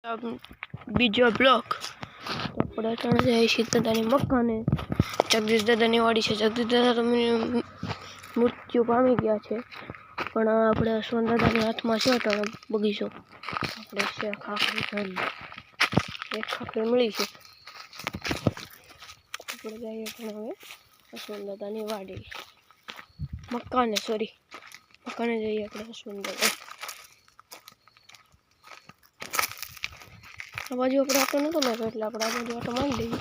બીજો બ્લોક તો આપણે ત્રણ જાય છે દાદાની મકાને. જગદીશ દાદાની વાડી છે. જગદીશ દાદા તો મૃત્યુ પામી ગયા છે, પણ આપણે સોન દાદાના હાથમાં છે તો બગીચો. આપણે છે ખાખરી જોઈ, એક ખાખરી મળી છે. આપણે જઈએ પણ હવે સોન દાદાની વાડી મકાને જઈએ આપણે સોન દાદા. આ બાજુ આપણે આટો નતો લાગ્યો એટલે આપણે આ બાજુ આટો મારી લઈએ.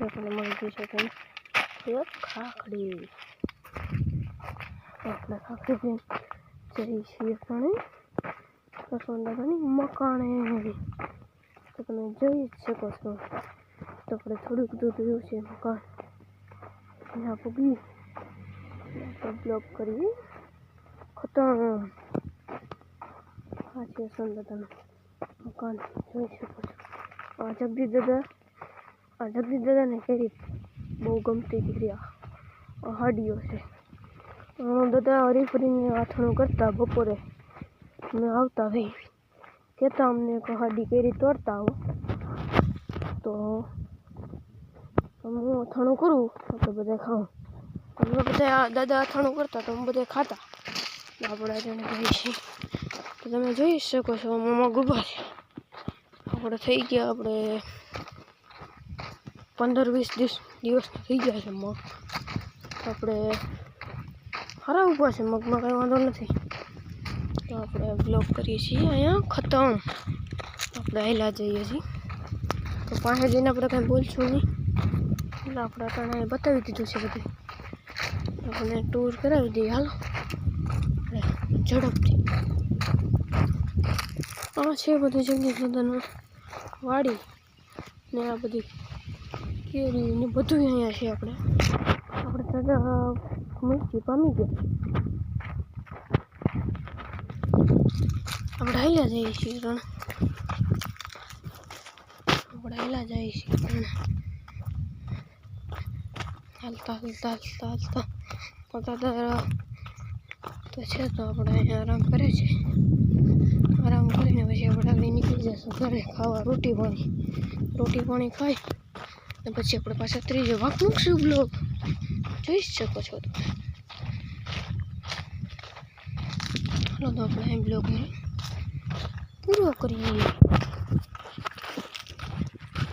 આપણે મળી ગઈ છે કંઈ એક ખાખડી. આપણે ખાખડી જઈ છીએ પણ સોન દાદાની મકાને. તો તમે જોઈ જ શકો છો. તો આપણે થોડુંક દૂર રહ્યું છે મકાન, ત્યાં પૂગી બ્લોક કરીએ ખતમ. આ છે સોન દાદાનું મકાન, જોઈ શકો છો. આ જગદીશ દાદાને કેરી બહુ ગમતી હતી. આ હાડીઓ છે. દાદા હરીફરીને આથણું કરતા બપોરે અમે આવતા ભાઈ કહેતા અમને હાડી કેરી તોડતા આવો, તો હું અથાણું કરું તો બધા ખાઉં. અમે બધા દાદા અથાણું કરતા તો અમે બધા ખાતા. આપણે જણે ભાઈ છીએ તો તમે જોઈ શકો છો. મમ્મા ગુબા છે. આપણે થઈ ગયા આપણે 15-20 દિવસ થઈ ગયા છે મગ. આપણે સારા ઊભા છે મગમાં, કંઈ વાંધો નથી. તો આપણે બ્લોક કરીએ છીએ અહીંયા ખતમ. આપણે હેલા જઈએ છીએ તો પાસે જઈને આપણે કાંઈ બોલશું નહીં, એટલે આપણે અત્યારે બતાવી દીધું છે બધું. આપણે ટૂર કરાવી દઈએ હાલો ઝડપથી. આ છે બધું જગદીશ દાદાનું વાડી ને આ બધી કેરી ને બધું અહીંયા છે. આપણે દાદા મૃત્યુ પામી ગયા. આપણે હાલ્યા જઈએ છીએ રણ. હાલતા દાદા તો છે તો આપણે અહીંયા આરામ કરે છે. આરામ કરીને પછી આપણે આગળ નીકળી જઈશું ઘરે ખાવા રોટી પાણી ખાઈ ને પછી આપણે પાછા ત્રીજો ભાગ મૂકશું બ્લોગ. જોઈ શકો છો તમે. ચાલો તો આપણે અહીં બ્લોગને પૂરો કરીએ.